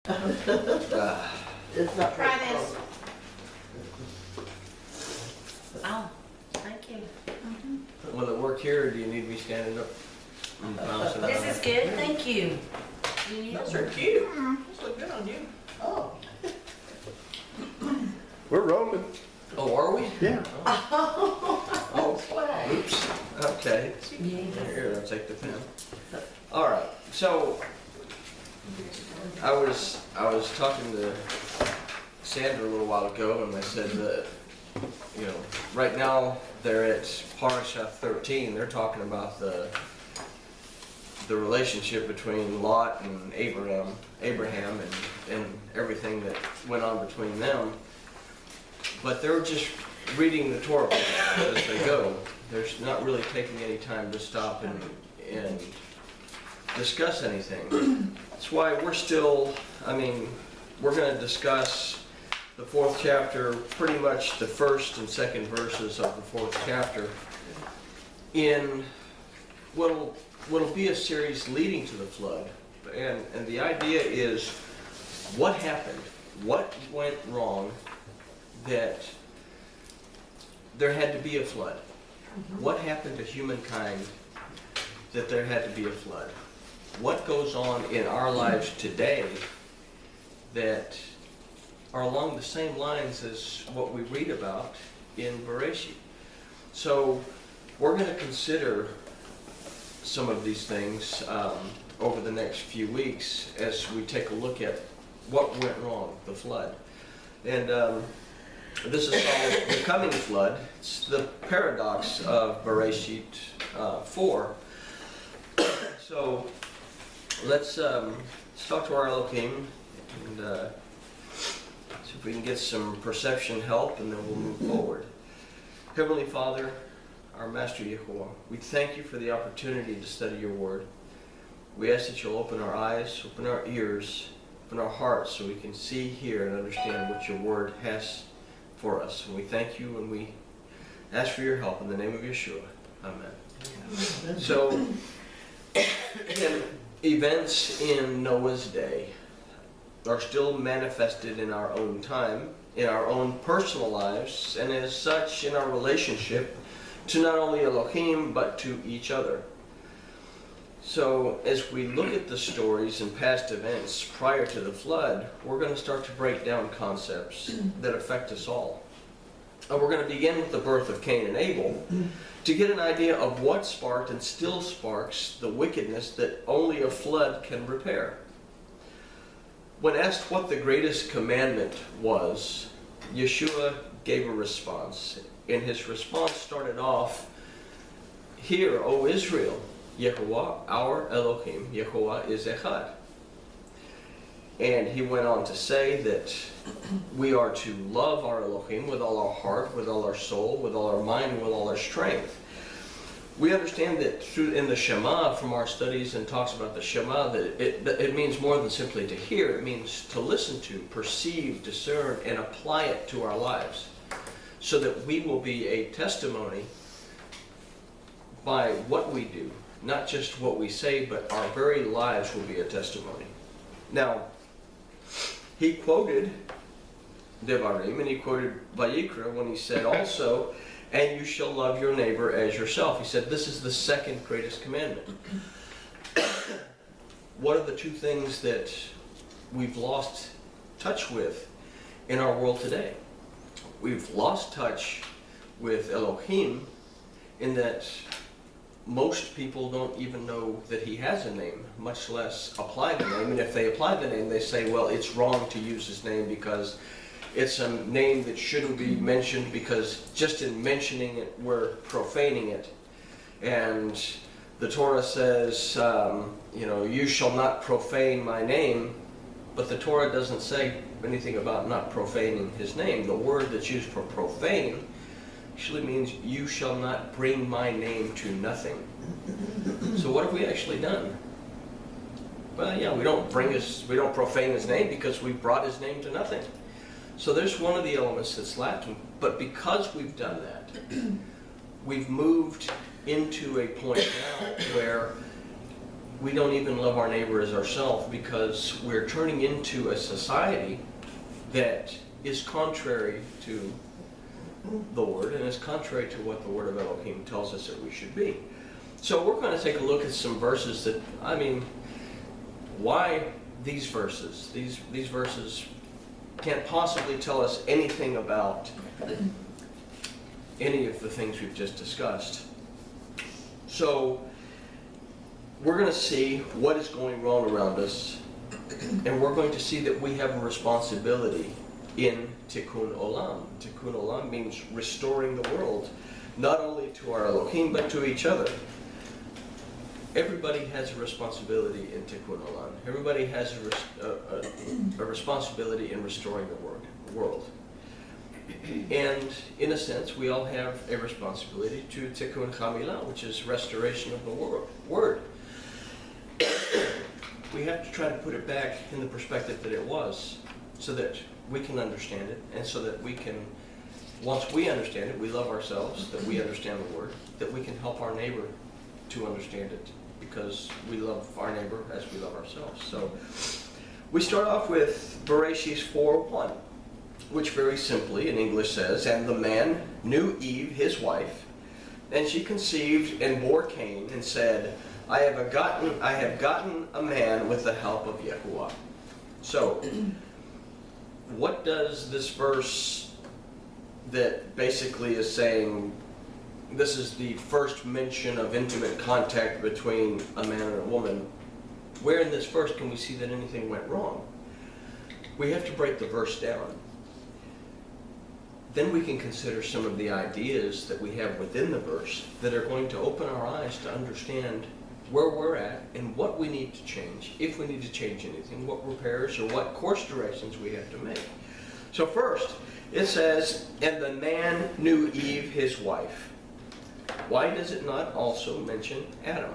It's not. Try this. Oh, thank you. Will it work here, or do you need me standing up and bouncing out? This is good, thank you. You need Those a- are cute. Those look good on you. Oh. We're rolling. Oh, are we? Yeah. Oh, oops. Okay. Yeah. Here, I'll take the pen. All right. So I was talking to Sandra a little while ago, and I said that, you know, right now they're at Parashah 13. They're talking about the relationship between Lot and Abraham and everything that went on between them. But they're just reading the Torah as they go. They're not really taking any time to stop and discuss anything. That's why we're still, we're going to discuss the 4th chapter, pretty much the 1st and 2nd verses of the 4th chapter, in what'll be a series leading to the flood. And the idea is, what happened? What went wrong that there had to be a flood? What happened to humankind that there had to be a flood? What goes on in our lives today that are along the same lines as what we read about in Bereshit? So we're going to consider some of these things over the next few weeks as we take a look at what went wrong, the flood. And this is called the coming flood. It's the paradox of Bereshit 4. So let's talk to our Elohim and see if we can get some perception help, and then we'll move forward. Heavenly Father, our Master Yehovah, we thank you for the opportunity to study your word. We ask that you'll open our eyes, open our ears, open our hearts so we can see, hear, and understand what your word has for us. And we thank you and we ask for your help in the name of Yeshua. Amen. So, events in Noah's day are still manifested in our own time, in our own personal lives, and as such in our relationship to not only Elohim, but to each other. So as we look at the stories and past events prior to the flood, we're going to start to break down concepts that affect us all. And we're going to begin with the birth of Cain and Abel to get an idea of what sparked and still sparks the wickedness that only a flood can repair. When asked what the greatest commandment was, Yeshua gave a response. And his response started off, "Hear, O Israel, Yehovah, our Elohim, Yehovah is Echad." And he went on to say that we are to love our Elohim with all our heart, with all our soul, with all our mind, and with all our strength. We understand that in the Shema, from our studies and talks about the Shema, that it means more than simply to hear. It means to listen to, perceive, discern, and apply it to our lives, so that we will be a testimony by what we do. Not just what we say, but our very lives will be a testimony. Now, he quoted Devarim, and he quoted Vayikra when he said also, "And you shall love your neighbor as yourself." He said this is the second greatest commandment. What are the two things that we've lost touch with in our world today? We've lost touch with Elohim in that most people don't even know that he has a name, much less apply the name. And if they apply the name, they say, well, it's wrong to use his name because it's a name that shouldn't be mentioned, because just in mentioning it, we're profaning it. And the Torah says, you shall not profane my name, but the Torah doesn't say anything about not profaning his name. The word that's used for profane actually means you shall not bring my name to nothing. So what have we actually done? Well, yeah, we don't profane his name because we brought his name to nothing. So there's one of the elements that's lacking. But because we've done that, we've moved into a point now where we don't even love our neighbor as ourselves, because we're turning into a society that is contrary to the Word and is contrary to what the Word of Elohim tells us that we should be. So we're going to take a look at some verses that, I mean, why these verses? These verses can't possibly tell us anything about any of the things we've just discussed. So we're going to see what is going wrong around us, and we're going to see that we have a responsibility in Tikkun Olam. Tikkun Olam means restoring the world, not only to our Elohim, but to each other. Everybody has a responsibility in Tikkun Olam. Everybody has a responsibility in restoring the world. And in a sense, we all have a responsibility to Tikkun Chamilah, which is restoration of the word. We have to try to put it back in the perspective that it was, so that we can understand it, and so that we can, once we understand it, we love ourselves, that we understand the word, that we can help our neighbor to understand it, because we love our neighbor as we love ourselves. So we start off with Bereshit 4:1, which very simply in English says, "And the man knew Eve, his wife, and she conceived and bore Cain, and said, I have gotten a man with the help of Yahuwah." So, what does this verse that basically is saying this is the first mention of intimate contact between a man and a woman, where in this verse can we see that anything went wrong? We have to break the verse down. Then we can consider some of the ideas that we have within the verse that are going to open our eyes to understand where we're at and what we need to change, if we need to change anything, what repairs or what course directions we have to make. So first, it says, "And the man knew Eve, his wife." Why does it not also mention Adam?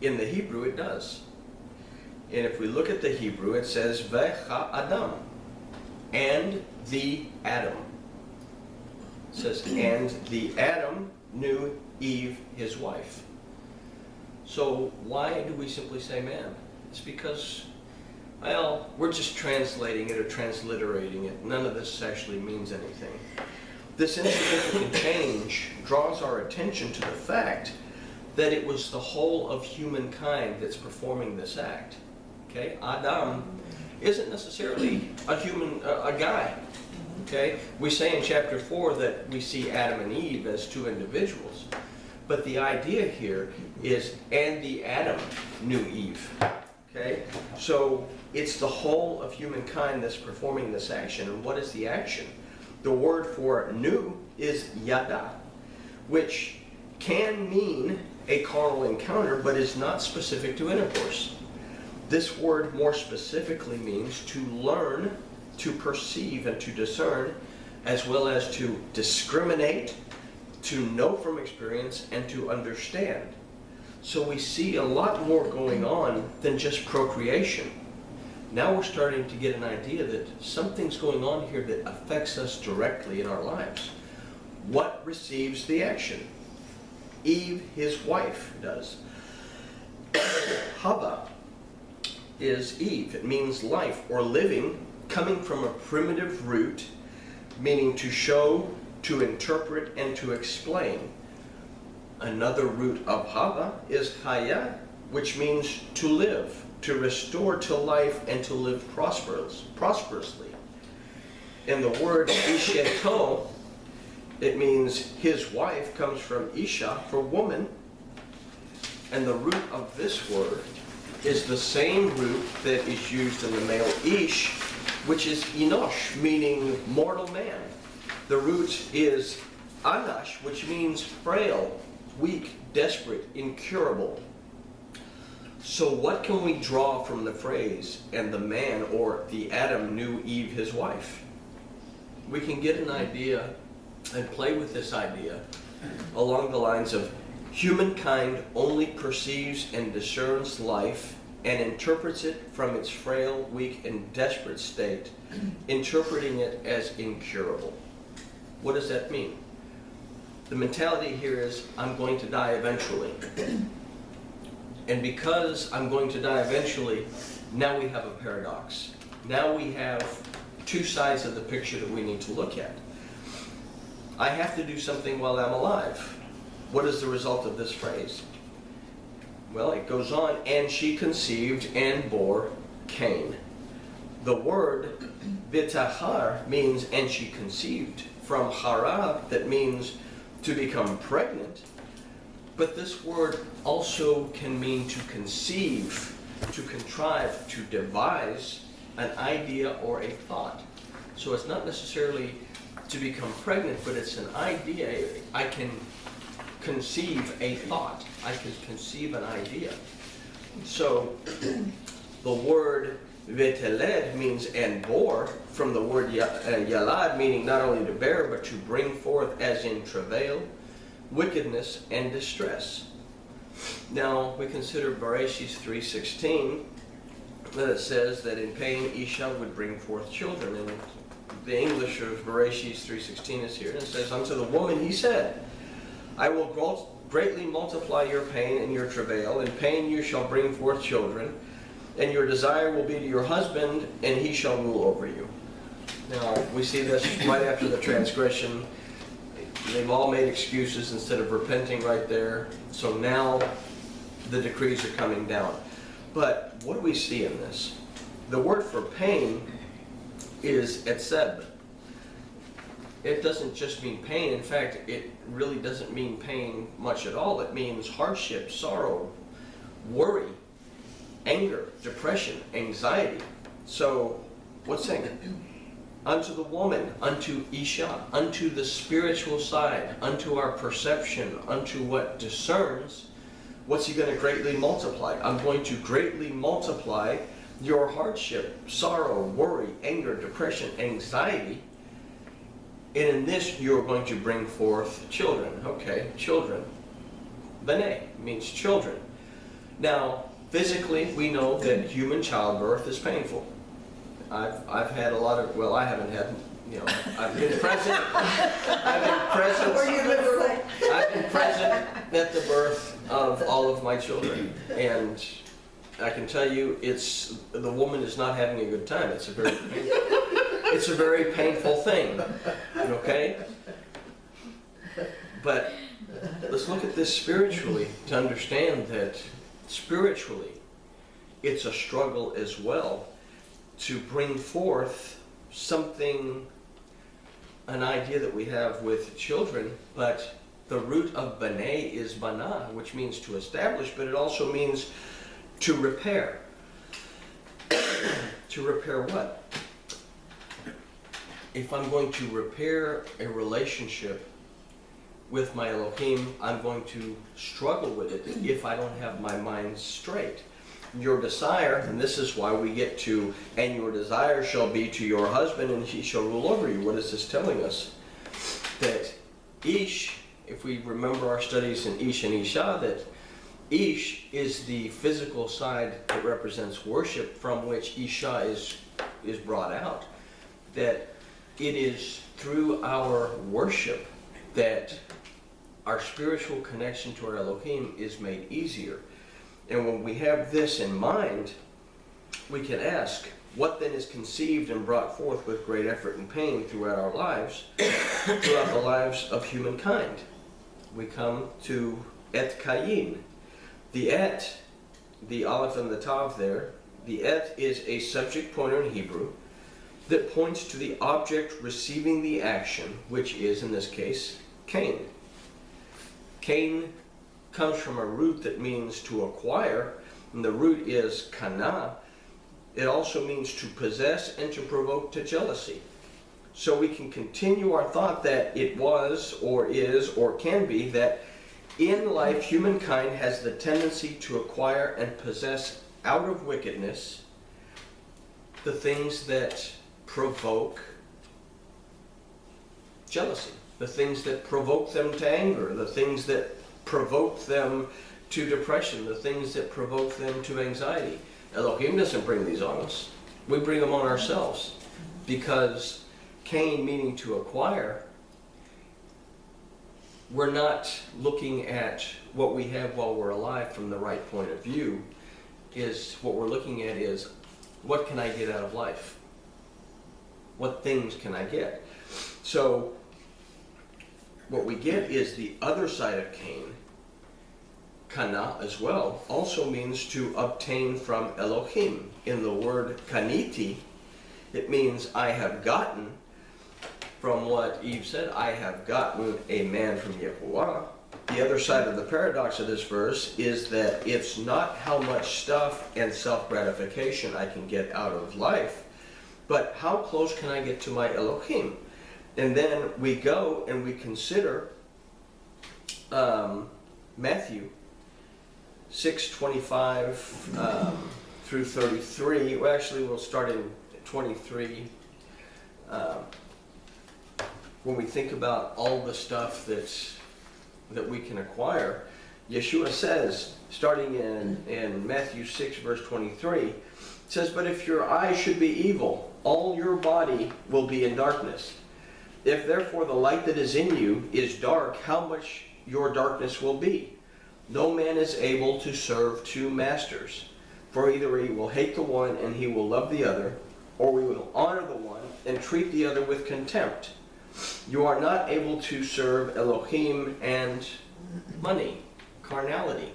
In the Hebrew, it does. And if we look at the Hebrew, it says, "Vecha Adam," and the Adam. It says, "And the Adam knew Eve, his wife." So why do we simply say man? It's because, well, we're just translating it or transliterating it. None of this actually means anything. This insignificant change draws our attention to the fact that it was the whole of humankind that's performing this act. Okay, Adam isn't necessarily a guy. Okay, we say in chapter 4 that we see Adam and Eve as two individuals. But the idea here is, and the Adam knew Eve. Okay? So it's the whole of humankind that's performing this action. And what is the action? The word for knew is yada, which can mean a carnal encounter, but is not specific to intercourse. This word more specifically means to learn, to perceive, and to discern, as well as to discriminate, to know from experience, and to understand. So we see a lot more going on than just procreation. Now we're starting to get an idea that something's going on here that affects us directly in our lives. What receives the action? Eve, his wife, does. Hava is Eve. It means life or living, coming from a primitive root, meaning to show, to interpret, and to explain. Another root of Hava is Chaya, which means to live, to restore to life, and to live prosperously. And the word Isheto, it means his wife, comes from Isha, for woman. And the root of this word is the same root that is used in the male Ish, which is Enosh, meaning mortal man. The root is Anash, which means frail, weak, desperate, incurable. So what can we draw from the phrase, "and the man," or "the Adam knew Eve, his wife"? We can get an idea and play with this idea along the lines of humankind only perceives and discerns life and interprets it from its frail, weak, and desperate state, interpreting it as incurable. What does that mean? The mentality here is, I'm going to die eventually. And because I'm going to die eventually, now we have a paradox. Now we have two sides of the picture that we need to look at. I have to do something while I'm alive. What is the result of this phrase? Well, it goes on, and she conceived and bore Cain. The word bitachar means, and she conceived, from hara, that means to become pregnant. But this word also can mean to conceive, to contrive, to devise an idea or a thought. So it's not necessarily to become pregnant, but it's an idea. I can conceive a thought. I can conceive an idea. So the word veteled means and bore, from the word yalad, meaning not only to bear, but to bring forth, as in travail, wickedness, and distress. Now, we consider Bereshit 3:16, that it says that in pain Isha would bring forth children. And the English of Bereshit 3:16 is here, and it says, unto the woman he said, I will greatly multiply your pain and your travail. In pain you shall bring forth children, and your desire will be to your husband, and he shall rule over you. Now, we see this right after the transgression. They've all made excuses instead of repenting right there. So now the decrees are coming down. But what do we see in this? The word for pain is etzeb. It doesn't just mean pain. In fact, it really doesn't mean pain much at all. It means hardship, sorrow, worry, anger, depression, anxiety. So what's saying? Unto the woman, unto Isha, unto the spiritual side, unto our perception, unto what discerns, what's he going to greatly multiply? I'm going to greatly multiply your hardship, sorrow, worry, anger, depression, anxiety. And in this you're going to bring forth children. Okay, children. B'nai means children. Now, physically, we know that human childbirth is painful. I've had a lot of, well, I haven't had, you know, I've been present. I've been present at the birth of all of my children, and I can tell you, the woman is not having a good time. It's a very painful thing. Okay, but let's look at this spiritually to understand that spiritually, it's a struggle as well to bring forth something, an idea that we have with children, but the root of b'nai is bana, which means to establish, but it also means to repair. To repair what? If I'm going to repair a relationship with my Elohim, I'm going to struggle with it if I don't have my mind straight. Your desire, and this is why we get to, and your desire shall be to your husband, and he shall rule over you. What is this telling us? That Ish, if we remember our studies in Ish and Isha, that Ish is the physical side that represents worship, from which Isha is brought out. That it is through our worship that our spiritual connection to our Elohim is made easier. And when we have this in mind, we can ask, what then is conceived and brought forth with great effort and pain throughout our lives, throughout the lives of humankind? We come to et kayin. The et, the aleph and the tav there, the et is a subject pointer in Hebrew that points to the object receiving the action, which is, in this case, Cain. Cain comes from a root that means to acquire, and the root is kana. It also means to possess and to provoke to jealousy. So we can continue our thought that it was, or is, or can be, that in life humankind has the tendency to acquire and possess out of wickedness the things that provoke jealousy, the things that provoke them to anger, the things that provoke them to depression, the things that provoke them to anxiety. Elohim doesn't bring these on us. We bring them on ourselves, because Cain, meaning to acquire, we're not looking at what we have while we're alive from the right point of view. Is what we're looking at is, what can I get out of life? What things can I get? So what we get is the other side of Cain. Kana as well also means to obtain from Elohim. In the word kaniti, it means I have gotten. From what Eve said, I have gotten a man from Yehovah. The other side of the paradox of this verse is that it's not how much stuff and self-gratification I can get out of life, but how close can I get to my Elohim? And then we go and we consider Matthew 6:25 through 33. Well, actually, we'll start in 23. When we think about all the stuff that we can acquire, Yeshua says, starting in Matthew 6, verse 23, says, "But if your eye should be evil, all your body will be in darkness. If therefore the light that is in you is dark, how much your darkness will be? No man is able to serve two masters, for either he will hate the one and he will love the other, or he will honor the one and treat the other with contempt. You are not able to serve Elohim and money, carnality."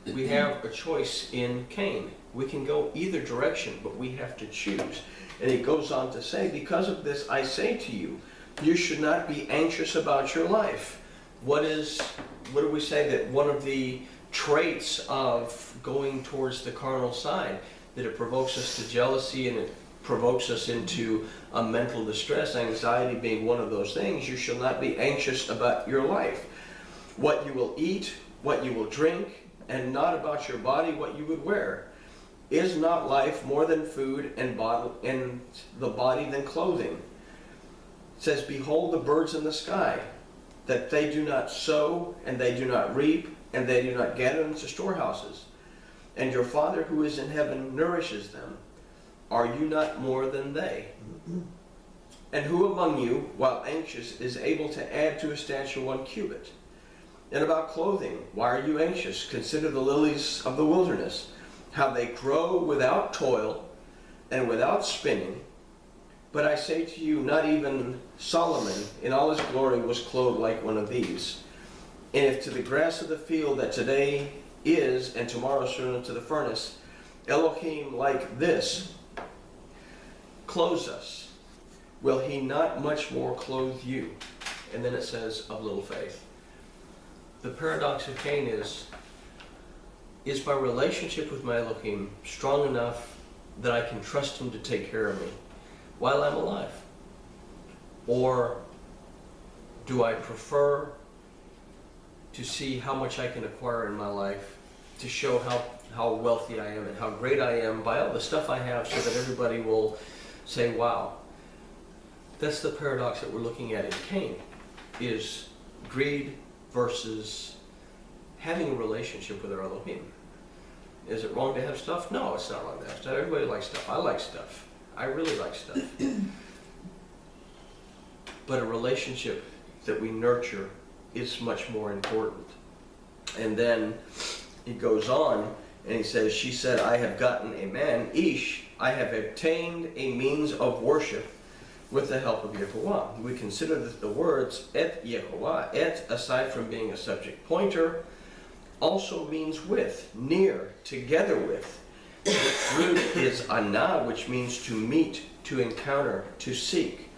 We have a choice in Cain. We can go either direction, but we have to choose. And he goes on to say, "Because of this I say to you, you should not be anxious about your life." What do we say that one of the traits of going towards the carnal side, that it provokes us to jealousy and it provokes us into a mental distress, anxiety being one of those things? You shall not be anxious about your life, what you will eat, what you will drink, and not about your body, what you would wear. Is not life more than food, and the body than clothing? It says, "Behold the birds in the sky, that they do not sow, and they do not reap, and they do not gather into storehouses, and your Father who is in heaven nourishes them. Are you not more than they? And who among you, while anxious, is able to add to his stature 1 cubit? And about clothing, why are you anxious? Consider the lilies of the wilderness, how they grow without toil and without spinning. But I say to you, not even Solomon in all his glory was clothed like one of these. And if to the grass of the field that today is and tomorrow is thrown into the furnace, Elohim like this clothes us, will he not much more clothe you?" And then it says, "of little faith." The paradox of Cain is my relationship with my Elohim strong enough that I can trust him to take care of me while I'm alive? Or do I prefer to see how much I can acquire in my life to show how wealthy I am and how great I am by all the stuff I have, so that everybody will say, wow? That's the paradox that we're looking at in Cain, is greed versus having a relationship with our Elohim. Is it wrong to have stuff? No, it's not wrong to have stuff. Everybody likes stuff. I like stuff. I really like stuff. But a relationship that we nurture is much more important. And then he goes on and he says, "She said, I have gotten a man, Ish, I have obtained a means of worship with the help of Yehovah." We consider that the words et Yehovah, et, aside from being a subject pointer, also means with, near, together with. The root is ana, which means to meet, to encounter, to seek.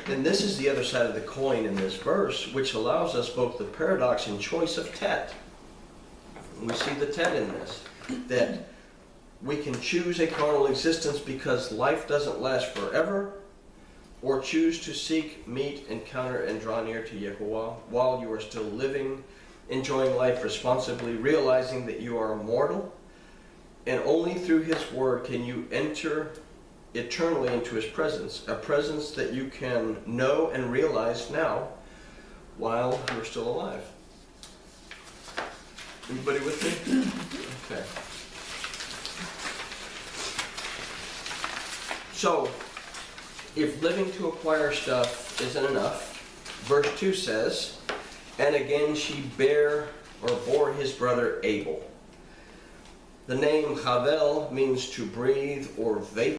And this is the other side of the coin in this verse, which allows us both the paradox and choice of tet. We see the tet in this, that we can choose a carnal existence because life doesn't last forever, or choose to seek, meet, encounter, and draw near to Yehovah while you are still living, enjoying life responsibly, realizing that you are mortal, and only through his word can you enter eternally into his presence, a presence that you can know and realize now while you're still alive. Anybody with me? Okay. So, if living to acquire stuff isn't enough, verse 2 says, "And again she bore his brother Abel." The name Havel means to breathe or vapor.